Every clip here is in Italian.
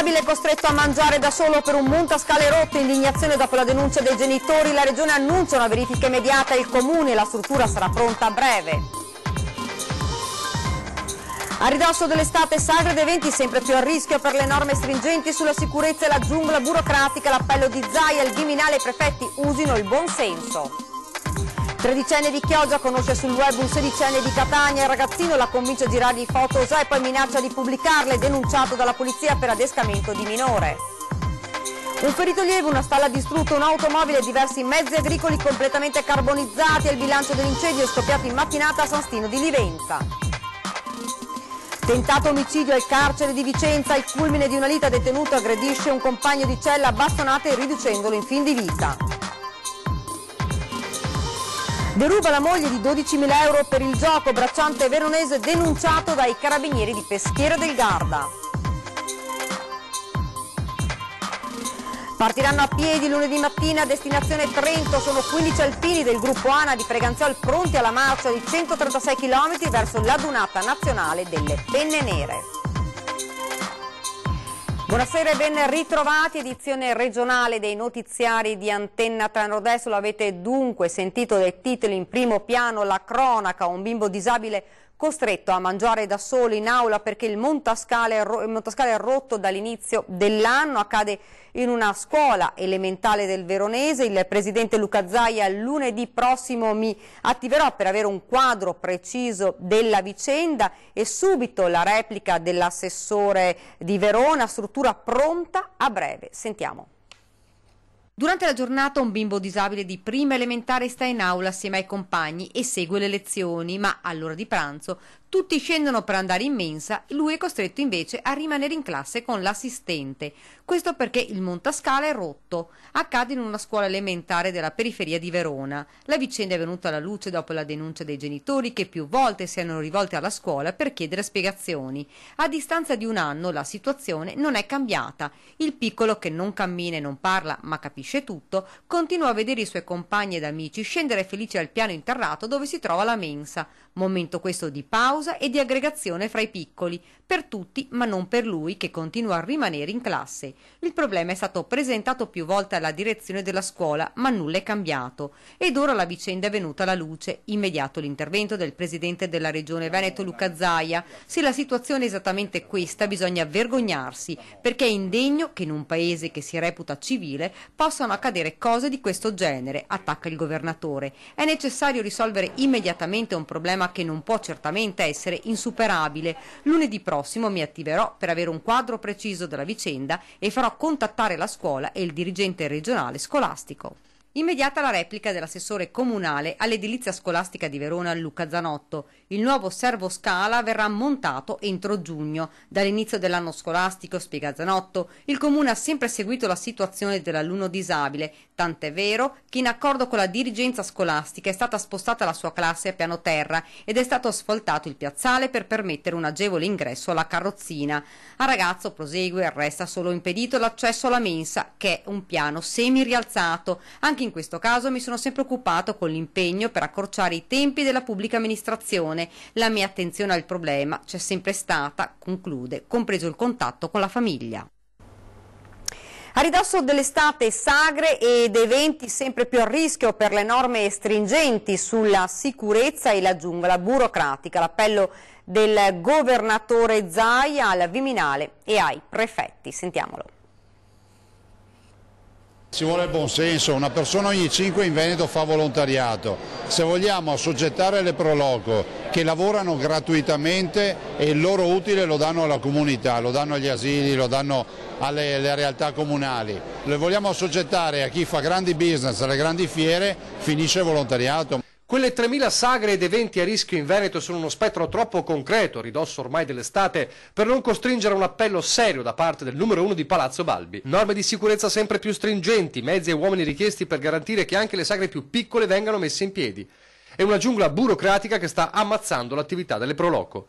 disabile costretto a mangiare da solo per un montascale rotto, indignazione dopo la denuncia dei genitori, la Regione annuncia una verifica immediata, il Comune e la struttura sarà pronta a breve. A ridosso dell'estate, sagre ed eventi sempre più a rischio per le norme stringenti sulla sicurezza e la giungla burocratica, l'appello di Zaia, il Viminale e i prefetti usino il buon senso. Tredicenne di Chioggia conosce sul web un sedicenne di Catania, il ragazzino la convince a girargli foto e poi minaccia di pubblicarle, denunciato dalla polizia per adescamento di minore. Un ferito lieve, una stalla distrutta, un'automobile e diversi mezzi agricoli completamente carbonizzati, e il bilancio dell'incendio scoppiato in mattinata a San Stino di Livenza. Tentato omicidio al carcere di Vicenza, il culmine di una lite, detenuto aggredisce un compagno di cella a bastonate riducendolo in fin di vita. Deruba la moglie di 12.000 euro per il gioco, bracciante veronese denunciato dai carabinieri di Peschiera del Garda. Partiranno a piedi lunedì mattina a destinazione Trento, sono 15 alpini del gruppo ANA di Freganziol pronti alla marcia di 136 km verso l'adunata nazionale delle Penne Nere. Buonasera e ben ritrovati, edizione regionale dei notiziari di Antenna 3 Nord-Est. Lo avete dunque sentito dai titoli in primo piano, la cronaca, un bimbo disabile costretto a mangiare da solo in aula perché il montascale è rotto dall'inizio dell'anno, accade in una scuola elementare del Veronese. Il presidente Luca Zaia: lunedì prossimo mi attiverò per avere un quadro preciso della vicenda, e subito la replica dell'assessore di Verona, struttura pronta a breve. Sentiamo. Durante la giornata un bimbo disabile di prima elementare sta in aula assieme ai compagni e segue le lezioni, ma all'ora di pranzo tutti scendono per andare in mensa, lui è costretto invece a rimanere in classe con l'assistente. Questo perché il montascale è rotto. Accade in una scuola elementare della periferia di Verona. La vicenda è venuta alla luce dopo la denuncia dei genitori, che più volte si erano rivolti alla scuola per chiedere spiegazioni. A distanza di un anno la situazione non è cambiata. Il piccolo, che non cammina e non parla ma capisce tutto, continua a vedere i suoi compagni ed amici scendere felici al piano interrato dove si trova la mensa. Momento questo di pausa e di aggregazione fra i piccoli, per tutti ma non per lui, che continua a rimanere in classe. Il problema è stato presentato più volte alla direzione della scuola, ma nulla è cambiato, ed ora la vicenda è venuta alla luce. Immediato l'intervento del presidente della regione Veneto Luca Zaia. Se la situazione è esattamente questa, bisogna vergognarsi, perché è indegno che in un paese che si reputa civile possano accadere cose di questo genere, attacca il governatore. È necessario risolvere immediatamente un problema che non può certamente essere insuperabile. Lunedì prossimo mi attiverò per avere un quadro preciso della vicenda e farò contattare la scuola e il dirigente regionale scolastico. Immediata la replica dell'assessore comunale all'edilizia scolastica di Verona Luca Zanotto. Il nuovo servoscala verrà montato entro giugno. Dall'inizio dell'anno scolastico, spiega Zanotto, il comune ha sempre seguito la situazione dell'alunno disabile, tant'è vero che in accordo con la dirigenza scolastica è stata spostata la sua classe a piano terra ed è stato asfaltato il piazzale per permettere un agevole ingresso alla carrozzina. Al ragazzo, prosegue, resta solo impedito l'accesso alla mensa, che è un piano semi-rialzato. Anche in questo caso mi sono sempre occupato con l'impegno per accorciare i tempi della pubblica amministrazione. La mia attenzione al problema c'è sempre stata, conclude, compreso il contatto con la famiglia. A ridosso dell'estate, sagre ed eventi sempre più a rischio per le norme stringenti sulla sicurezza e la giungla burocratica. L'appello del governatore Zaia al Viminale e ai prefetti. Sentiamolo. Ci vuole il buon senso, una persona ogni 5 in Veneto fa volontariato. Se vogliamo assoggettare le pro loco che lavorano gratuitamente e il loro utile lo danno alla comunità, lo danno agli asili, lo danno alle realtà comunali, le vogliamo assoggettare a chi fa grandi business, alle grandi fiere, finisce il volontariato. Quelle 3.000 sagre ed eventi a rischio in Veneto sono uno spettro troppo concreto, a ridosso ormai dell'estate, per non costringere a un appello serio da parte del numero 1 di Palazzo Balbi. Norme di sicurezza sempre più stringenti, mezzi e uomini richiesti per garantire che anche le sagre più piccole vengano messe in piedi. È una giungla burocratica che sta ammazzando l'attività delle pro loco.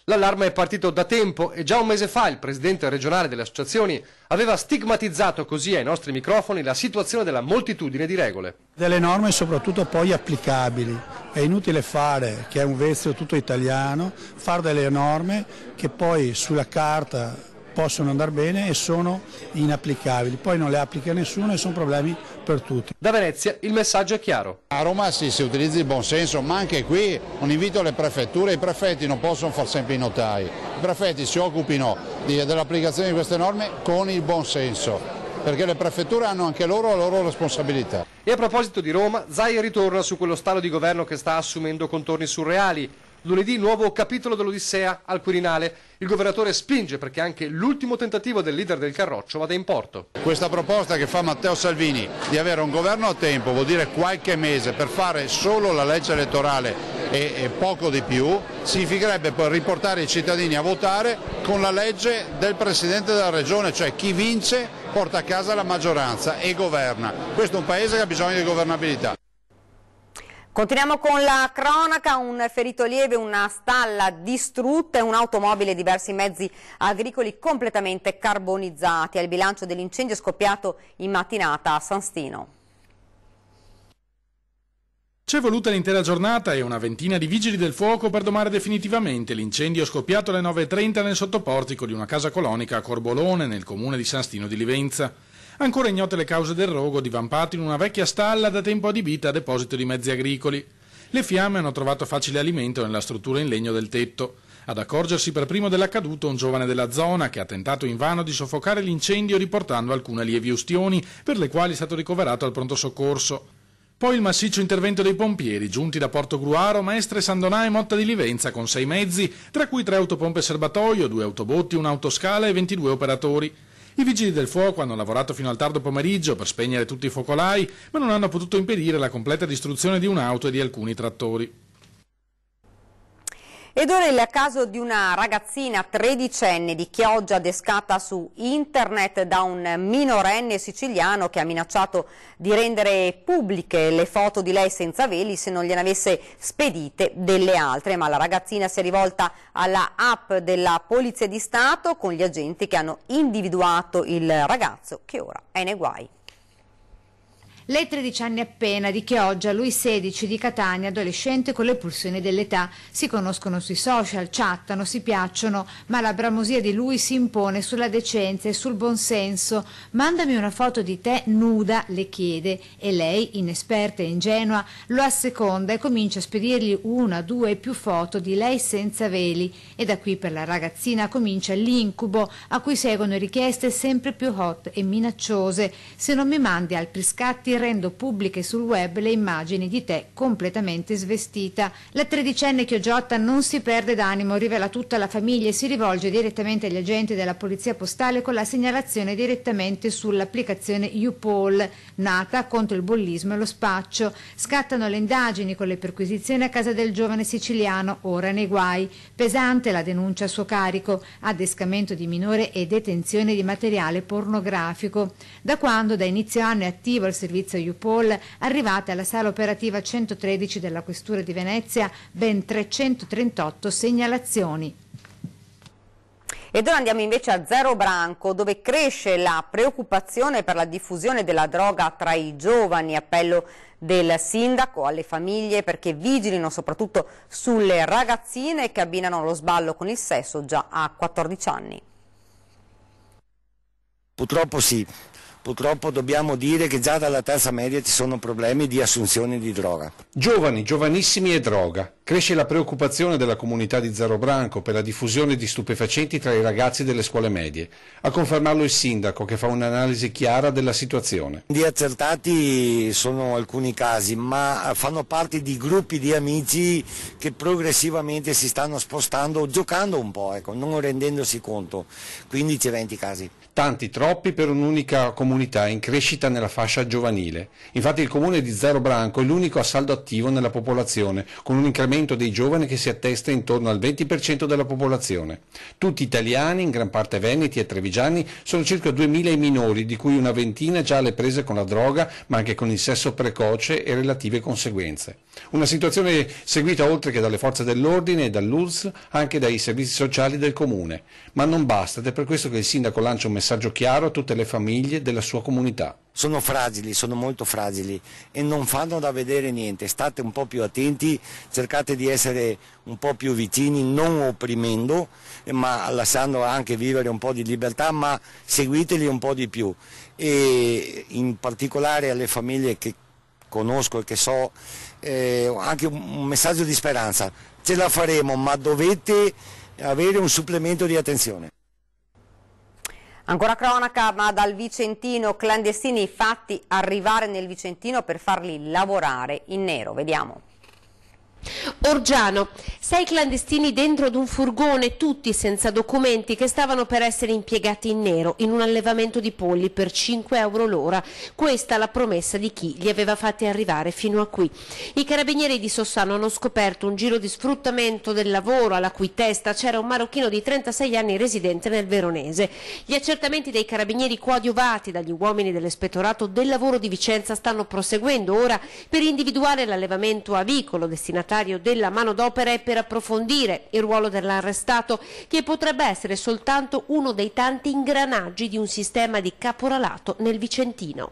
L'allarme è partito da tempo e già un mese fa il presidente regionale delle associazioni aveva stigmatizzato così ai nostri microfoni la situazione della moltitudine di regole. Delle norme soprattutto poi applicabili. È inutile fare, che è un vezzo tutto italiano, fare delle norme che poi sulla carta possono andare bene e sono inapplicabili, poi non le applica nessuno e sono problemi per tutti. Da Venezia il messaggio è chiaro. A Roma si utilizza il buonsenso, ma anche qui un invito alle prefetture: i prefetti non possono far sempre i notai, i prefetti si occupino dell'applicazione di queste norme con il buonsenso, perché le prefetture hanno anche loro la loro responsabilità. E a proposito di Roma, Zaia ritorna su quello stallo di governo che sta assumendo contorni surreali. Lunedì nuovo capitolo dell'Odissea al Quirinale. Il governatore spinge perché anche l'ultimo tentativo del leader del Carroccio vada in porto. Questa proposta che fa Matteo Salvini di avere un governo a tempo, vuol dire qualche mese per fare solo la legge elettorale e poco di più, significherebbe poi riportare i cittadini a votare con la legge del Presidente della Regione, cioè chi vince porta a casa la maggioranza e governa. Questo è un paese che ha bisogno di governabilità. Continuiamo con la cronaca: un ferito lieve, una stalla distrutta e un'automobile e diversi mezzi agricoli completamente carbonizzati. È il bilancio dell'incendio scoppiato in mattinata a San Stino. C'è voluta l'intera giornata e una ventina di vigili del fuoco per domare definitivamente l'incendio scoppiato alle 9:30 nel sottoportico di una casa colonica a Corbolone, nel comune di San Stino di Livenza. Ancora ignote le cause del rogo divampato in una vecchia stalla da tempo adibita a deposito di mezzi agricoli. Le fiamme hanno trovato facile alimento nella struttura in legno del tetto. Ad accorgersi per primo dell'accaduto un giovane della zona che ha tentato invano di soffocare l'incendio riportando alcune lievi ustioni, per le quali è stato ricoverato al pronto soccorso. Poi il massiccio intervento dei pompieri, giunti da Porto Gruaro, Mestre, San Donà e Motta di Livenza, con 6 mezzi, tra cui 3 autopompe serbatoio, 2 autobotti, un'autoscala e 22 operatori. I vigili del fuoco hanno lavorato fino al tardo pomeriggio per spegnere tutti i focolai, ma non hanno potuto impedire la completa distruzione di un'auto e di alcuni trattori. Ed ora il caso di una ragazzina tredicenne di Chioggia adescata su internet da un minorenne siciliano che ha minacciato di rendere pubbliche le foto di lei senza veli se non gliene avesse spedite delle altre, ma la ragazzina si è rivolta alla app della Polizia di Stato con gli agenti che hanno individuato il ragazzo che ora è nei guai. Lei 13 anni appena, di Chioggia, lui 16, di Catania, adolescente con le pulsioni dell'età. Si conoscono sui social, chattano, si piacciono, ma la bramosia di lui si impone sulla decenza e sul buonsenso. Mandami una foto di te nuda, le chiede, e lei, inesperta e ingenua, lo asseconda e comincia a spedirgli 1, 2 e più foto di lei senza veli. E da qui per la ragazzina comincia l'incubo a cui seguono richieste sempre più hot e minacciose. Se non mi mandi altri scatti rendo pubbliche sul web le immagini di te completamente svestita. La tredicenne Chiogiotta non si perde d'animo, rivela tutta alla famiglia e si rivolge direttamente agli agenti della polizia postale con la segnalazione direttamente sull'applicazione YouPol, nata contro il bullismo e lo spaccio. Scattano le indagini con le perquisizioni a casa del giovane siciliano, ora nei guai. Pesante la denuncia a suo carico, adescamento di minore e detenzione di materiale pornografico. Da quando da inizio anno è attivo il servizio YouPol, arrivate alla sala operativa 113 della Questura di Venezia ben 338 segnalazioni. Ed ora andiamo invece a Zero Branco, dove cresce la preoccupazione per la diffusione della droga tra i giovani. Appello del sindaco alle famiglie perché vigilino soprattutto sulle ragazzine che abbinano lo sballo con il sesso già a 14 anni. Purtroppo sì. Purtroppo dobbiamo dire che già dalla terza media ci sono problemi di assunzione di droga. Giovani, giovanissimi e droga. Cresce la preoccupazione della comunità di Zero Branco per la diffusione di stupefacenti tra i ragazzi delle scuole medie. A confermarlo il sindaco che fa un'analisi chiara della situazione. Di accertati sono alcuni casi, ma fanno parte di gruppi di amici che progressivamente si stanno spostando, giocando un po', ecco, non rendendosi conto. 15-20 casi. Tanti, troppi per un'unica comunità in crescita nella fascia giovanile. Infatti il comune di Zero Branco è l'unico a saldo attivo nella popolazione, con un incremento dei giovani che si attesta intorno al 20% della popolazione. Tutti italiani, in gran parte veneti e trevigiani, sono circa 2000 i minori, di cui una ventina già alle prese con la droga, ma anche con il sesso precoce e relative conseguenze. Una situazione seguita oltre che dalle forze dell'ordine e dall'ULSS, anche dai servizi sociali del comune. Ma non basta ed è per questo che il sindaco lancia un messaggio chiaro a tutte le famiglie della sua comunità. sono fragili, sono molto fragili e non fanno da vedere niente. State un po' più attenti, cercate di essere un po' più vicini, non opprimendo, ma lasciando anche vivere un po' di libertà, ma seguiteli un po' di più. E in particolare alle famiglie che conosco e che so, anche un messaggio di speranza: ce la faremo, ma dovete avere un supplemento di attenzione. Ancora cronaca, ma dal Vicentino, clandestini fatti arrivare nel Vicentino per farli lavorare in nero. Vediamo. Orgiano, 6 clandestini dentro ad un furgone, tutti senza documenti, che stavano per essere impiegati in nero in un allevamento di polli per 5 euro l'ora. Questa la promessa di chi li aveva fatti arrivare fino a qui. I carabinieri di Sossano hanno scoperto un giro di sfruttamento del lavoro alla cui testa c'era un marocchino di 36 anni residente nel Veronese. Gli accertamenti dei carabinieri coadiuvati dagli uomini dell'Ispettorato del Lavoro di Vicenza stanno proseguendo ora per individuare l'allevamento avicolo destinatario della manodopera e per approfondire il ruolo dell'arrestato, che potrebbe essere soltanto uno dei tanti ingranaggi di un sistema di caporalato nel Vicentino.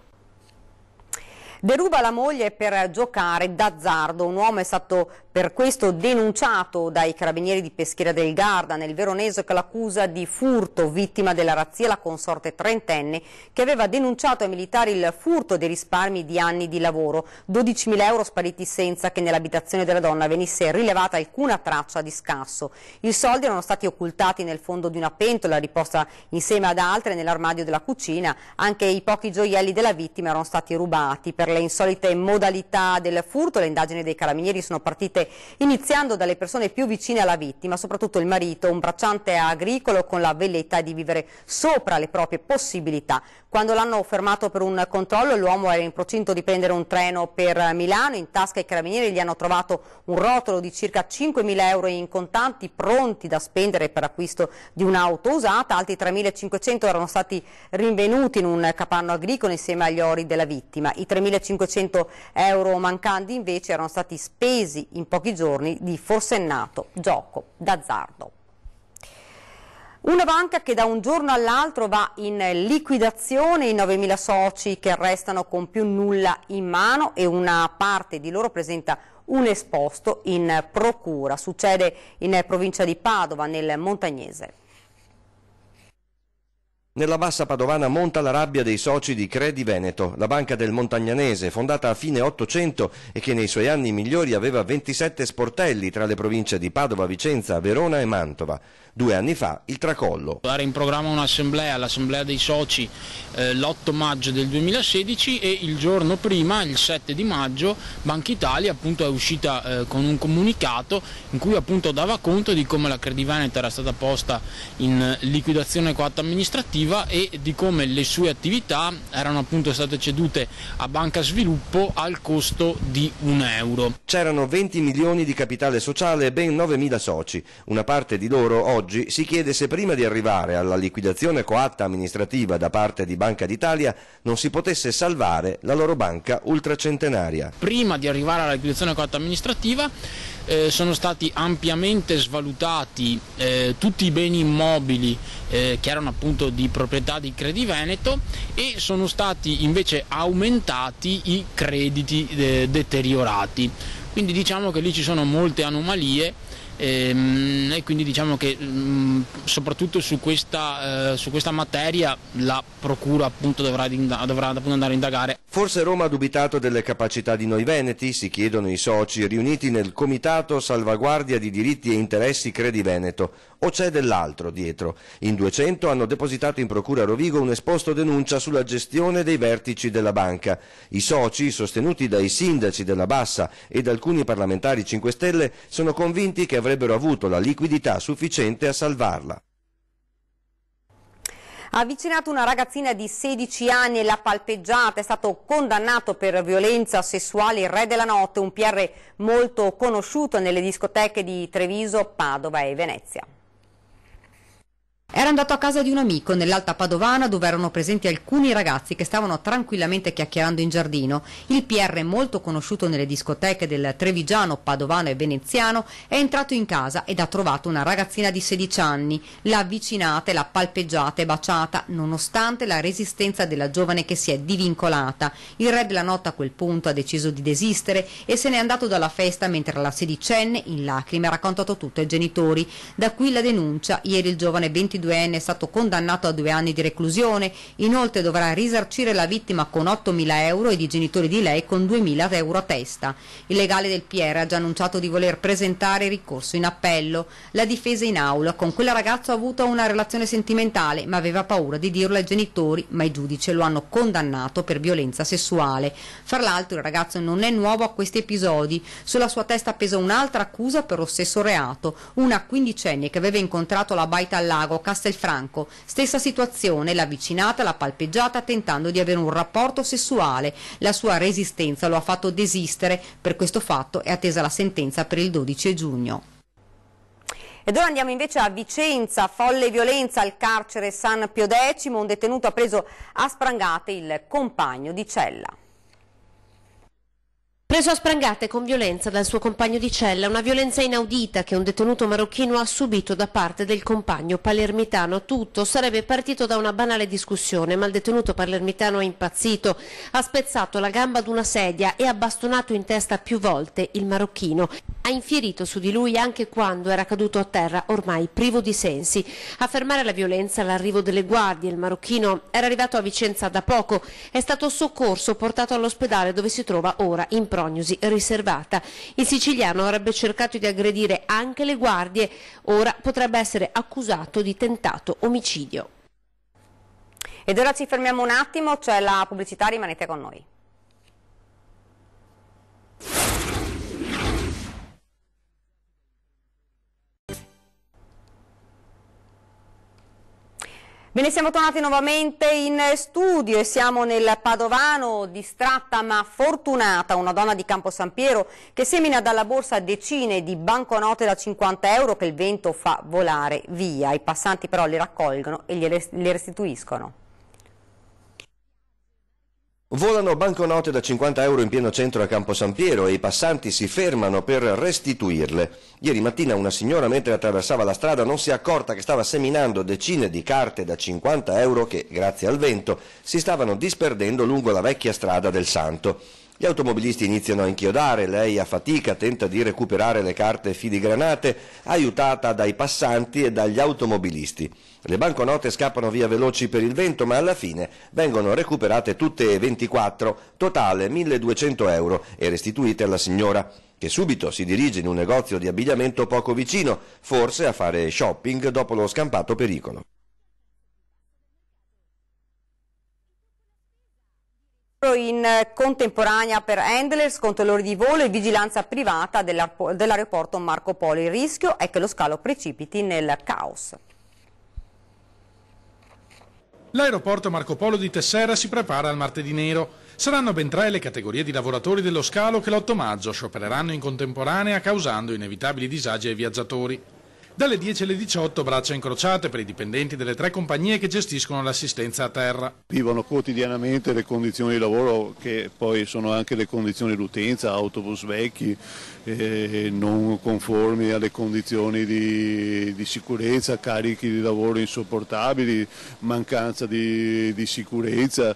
Deruba la moglie per giocare d'azzardo. Un uomo è stato per questo denunciato dai carabinieri di Peschiera del Garda nel Veronese con l'accusa di furto. Vittima della razzia la consorte trentenne che aveva denunciato ai militari il furto dei risparmi di anni di lavoro. 12.000 euro spariti senza che nell'abitazione della donna venisse rilevata alcuna traccia di scasso. I soldi erano stati occultati nel fondo di una pentola riposta insieme ad altre nell'armadio della cucina. Anche i pochi gioielli della vittima erano stati rubati. Per le insolite modalità del furto, le indagini dei carabinieri sono partite iniziando dalle persone più vicine alla vittima, soprattutto il marito, un bracciante agricolo con la velleità di vivere sopra le proprie possibilità. Quando l'hanno fermato per un controllo, l'uomo era in procinto di prendere un treno per Milano. In tasca ai carabinieri gli hanno trovato un rotolo di circa 5.000 euro in contanti pronti da spendere per acquisto di un'auto usata. Altri 3.500 erano stati rinvenuti in un capanno agricolo insieme agli ori della vittima. I 3.500 euro mancanti invece erano stati spesi in pochi giorni di forsennato gioco d'azzardo. Una banca che da un giorno all'altro va in liquidazione, i 9.000 soci che restano con più nulla in mano e una parte di loro presenta un esposto in procura. Succede in provincia di Padova, nel Montagnese. Nella bassa padovana monta la rabbia dei soci di Credi Veneto, la banca del Montagnanese, fondata a fine 800 e che nei suoi anni migliori aveva 27 sportelli tra le province di Padova, Vicenza, Verona e Mantova. 2 anni fa il tracollo. Era in programma un'assemblea, l'assemblea dei soci l'8 maggio del 2016 e il giorno prima, il 7 di maggio, Banca Italia appunto è uscita con un comunicato in cui appunto dava conto di come la Credi Veneto era stata posta in liquidazione coatta amministrativa e di come le sue attività erano appunto state cedute a Banca Sviluppo al costo di €1. C'erano 20 milioni di capitale sociale e ben 9.000 soci. Una parte di loro oggi si chiede se prima di arrivare alla liquidazione coatta amministrativa da parte di Banca d'Italia non si potesse salvare la loro banca ultracentenaria. Prima di arrivare alla liquidazione coatta amministrativa sono stati ampiamente svalutati tutti i beni immobili che erano appunto di proprietà di Credi Veneto e sono stati invece aumentati i crediti deteriorati. Quindi diciamo che lì ci sono molte anomalie e quindi diciamo che soprattutto su questa materia la procura appunto dovrà andare a indagare. Forse Roma ha dubitato delle capacità di noi veneti, si chiedono i soci riuniti nel Comitato Salvaguardia di Diritti e Interessi Credi Veneto, o c'è dell'altro dietro? In 200 hanno depositato in procura a Rovigo un esposto denuncia sulla gestione dei vertici della banca. I soci, sostenuti dai sindaci della Bassa e da alcuni parlamentari 5 Stelle, sono convinti che avrebbero avuto la liquidità sufficiente a salvarla. Ha avvicinato una ragazzina di 16 anni e l'ha palpeggiata, è stato condannato per violenza sessuale il re della notte, un PR molto conosciuto nelle discoteche di Treviso, Padova e Venezia. Era andato a casa di un amico nell'Alta Padovana, dove erano presenti alcuni ragazzi che stavano tranquillamente chiacchierando in giardino. Il PR, molto conosciuto nelle discoteche del Trevigiano, Padovano e Veneziano, è entrato in casa ed ha trovato una ragazzina di 16 anni. L'ha avvicinata e l'ha palpeggiata e baciata, nonostante la resistenza della giovane che si è divincolata. Il re della notte a quel punto ha deciso di desistere e se n'è andato dalla festa, mentre la sedicenne, in lacrime, ha raccontato tutto ai genitori. Da qui la denuncia. Ieri il giovane 22enne è stato condannato a 2 anni di reclusione, inoltre dovrà risarcire la vittima con 8.000 euro ed i genitori di lei con 2.000 euro a testa. Il legale del PR ha già annunciato di voler presentare ricorso in appello. La difesa in aula: con quella ragazza ha avuto una relazione sentimentale, ma aveva paura di dirlo ai genitori, ma i giudici lo hanno condannato per violenza sessuale. Fra l'altro il ragazzo non è nuovo a questi episodi, sulla sua testa pesa un'altra accusa per lo stesso reato, una quindicenne che aveva incontrato la baita al lago Castelfranco. Stessa situazione, l'ha avvicinata, l'ha palpeggiata tentando di avere un rapporto sessuale. La sua resistenza lo ha fatto desistere. Per questo fatto è attesa la sentenza per il 12 giugno. Ed ora andiamo invece a Vicenza, folle violenza al carcere San Pio X, un detenuto ha preso a sprangate il compagno di cella. Preso a sprangate con violenza dal suo compagno di cella, una violenza inaudita che un detenuto marocchino ha subito da parte del compagno palermitano. Tutto sarebbe partito da una banale discussione, ma il detenuto palermitano è impazzito, ha spezzato la gamba ad una sedia e ha bastonato in testa più volte il marocchino. Ha infierito su di lui anche quando era caduto a terra, ormai privo di sensi. A fermare la violenza l'arrivo delle guardie. Il marocchino era arrivato a Vicenza da poco, è stato soccorso, portato all'ospedale dove si trova ora in prognosi riservata. Il siciliano avrebbe cercato di aggredire anche le guardie, ora potrebbe essere accusato di tentato omicidio. Ed ora ci fermiamo un attimo, c'è la pubblicità, rimanete con noi. Bene, siamo tornati nuovamente in studio e siamo nel Padovano. Distratta ma fortunata una donna di Campo San Piero che semina dalla borsa decine di banconote da 50 euro che il vento fa volare via. I passanti però le raccolgono e le restituiscono. Volano banconote da 50 euro in pieno centro a Campo San Piero e i passanti si fermano per restituirle. Ieri mattina una signora, mentre attraversava la strada, non si è accorta che stava seminando decine di carte da 50 euro che, grazie al vento, si stavano disperdendo lungo la vecchia strada del Santo. Gli automobilisti iniziano a inchiodare, lei a fatica tenta di recuperare le carte filigranate, aiutata dai passanti e dagli automobilisti. Le banconote scappano via veloci per il vento, ma alla fine vengono recuperate tutte e 24, totale 1.200 euro, e restituite alla signora, che subito si dirige in un negozio di abbigliamento poco vicino, forse a fare shopping dopo lo scampato pericolo. In contemporanea per Handlers, controllori di volo e vigilanza privata dell'aeroporto Marco Polo. Il rischio è che lo scalo precipiti nel caos. L'aeroporto Marco Polo di Tessera si prepara al martedì nero. Saranno ben 3 le categorie di lavoratori dello scalo che l'8 maggio sciopereranno in contemporanea causando inevitabili disagi ai viaggiatori. Dalle 10 alle 18 braccia incrociate per i dipendenti delle 3 compagnie che gestiscono l'assistenza a terra. Vivono quotidianamente le condizioni di lavoro che poi sono anche le condizioni dell'utenza, autobus vecchi, non conformi alle condizioni di sicurezza, carichi di lavoro insopportabili, mancanza di sicurezza,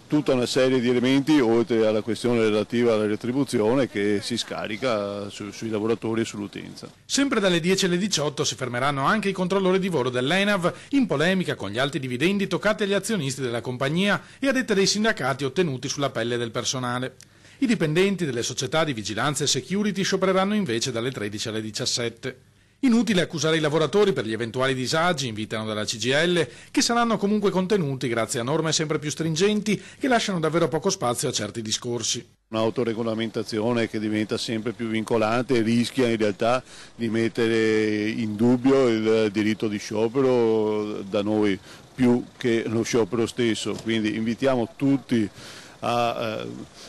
tutta una serie di elementi oltre alla questione relativa alla retribuzione che si scarica sui lavoratori e sull'utenza. Sempre dalle 10 alle 18 si fermeranno anche i controllori di volo dell'ENAV in polemica con gli alti dividendi toccati agli azionisti della compagnia e a detta dei sindacati ottenuti sulla pelle del personale. I dipendenti delle società di vigilanza e security sciopereranno invece dalle 13 alle 17. Inutile accusare i lavoratori per gli eventuali disagi, invitano dalla CGIL, che saranno comunque contenuti grazie a norme sempre più stringenti che lasciano davvero poco spazio a certi discorsi. Un'autoregolamentazione che diventa sempre più vincolante rischia in realtà di mettere in dubbio il diritto di sciopero da noi più che lo sciopero stesso, quindi invitiamo tutti a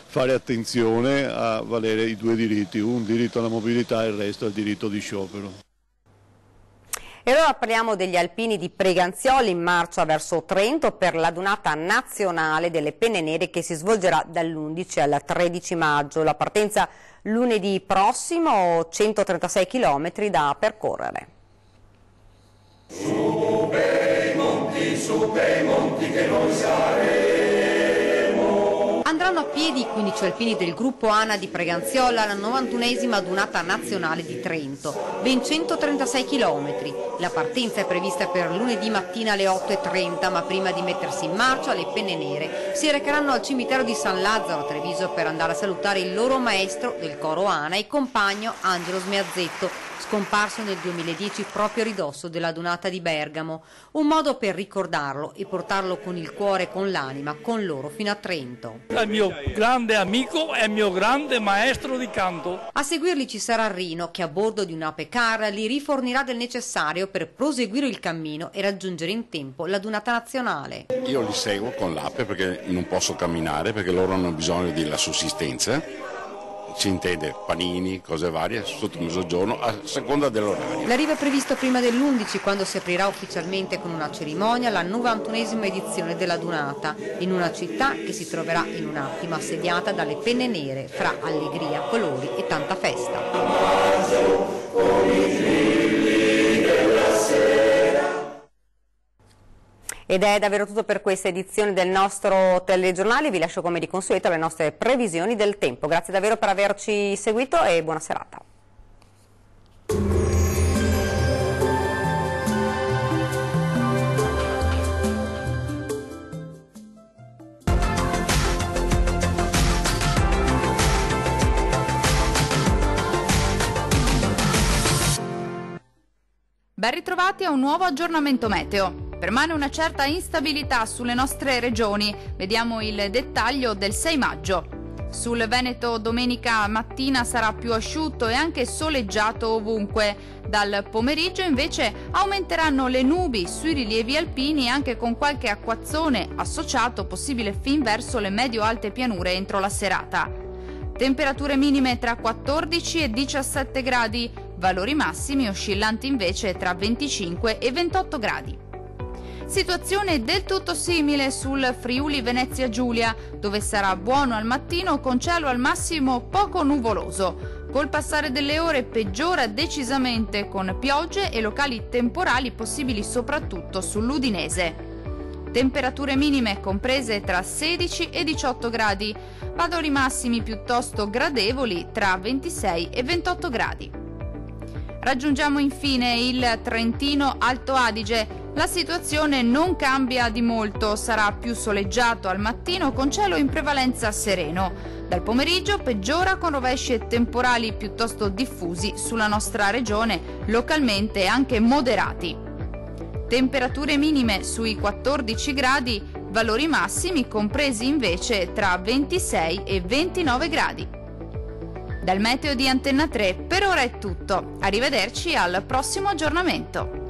fare attenzione a valere i 2 diritti, un diritto alla mobilità e il resto al diritto di sciopero. E allora parliamo degli alpini di Preganzioli in marcia verso Trento per l'adunata nazionale delle penne nere che si svolgerà dall'11 al 13 maggio. La partenza lunedì prossimo, 136 km da percorrere. Su bei monti che noi saremo. Andranno a piedi i 15 alpini del gruppo ANA di Preganziola alla 91esima adunata nazionale di Trento, ben 136 km. La partenza è prevista per lunedì mattina alle 8:30, ma prima di mettersi in marcia le penne nere si recheranno al cimitero di San Lazzaro a Treviso per andare a salutare il loro maestro del coro ANA e compagno Angelo Smeazzetto, scomparso nel 2010 proprio a ridosso dell'adunata di Bergamo. Un modo per ricordarlo e portarlo con il cuore e con l'anima con loro fino a Trento. È il mio grande amico e il mio grande maestro di canto. A seguirli ci sarà Rino che a bordo di un'Ape Car li rifornirà del necessario per proseguire il cammino e raggiungere in tempo l'adunata nazionale. Io li seguo con l'Ape perché non posso camminare, perché loro hanno bisogno della sussistenza. Si intende panini, cose varie, sotto mezzogiorno, a seconda dell'orario. L'arrivo è previsto prima dell'11, quando si aprirà ufficialmente con una cerimonia la 91esima edizione della Dunata, in una città che si troverà in un attimo assediata dalle penne nere, fra allegria, colori e tanta festa. Ed è davvero tutto per questa edizione del nostro telegiornale. Vi lascio come di consueto le nostre previsioni del tempo. Grazie davvero per averci seguito e buona serata. Ben ritrovati a un nuovo aggiornamento meteo. Permane una certa instabilità sulle nostre regioni. Vediamo il dettaglio del 6 maggio. Sul Veneto domenica mattina sarà più asciutto e anche soleggiato ovunque. Dal pomeriggio invece aumenteranno le nubi sui rilievi alpini anche con qualche acquazzone associato possibile fin verso le medio-alte pianure entro la serata. Temperature minime tra 14 e 17 gradi, valori massimi oscillanti invece tra 25 e 28 gradi. Situazione del tutto simile sul Friuli Venezia Giulia, dove sarà buono al mattino con cielo al massimo poco nuvoloso. Col passare delle ore peggiora decisamente con piogge e locali temporali possibili soprattutto sull'Udinese. Temperature minime comprese tra 16 e 18 gradi, valori massimi piuttosto gradevoli tra 26 e 28 gradi. Raggiungiamo infine il Trentino Alto Adige. La situazione non cambia di molto, sarà più soleggiato al mattino con cielo in prevalenza sereno. Dal pomeriggio peggiora con rovesci e temporali piuttosto diffusi sulla nostra regione, localmente anche moderati. Temperature minime sui 14 gradi, valori massimi compresi invece tra 26 e 29 gradi. Dal meteo di Antenna 3 per ora è tutto, arrivederci al prossimo aggiornamento.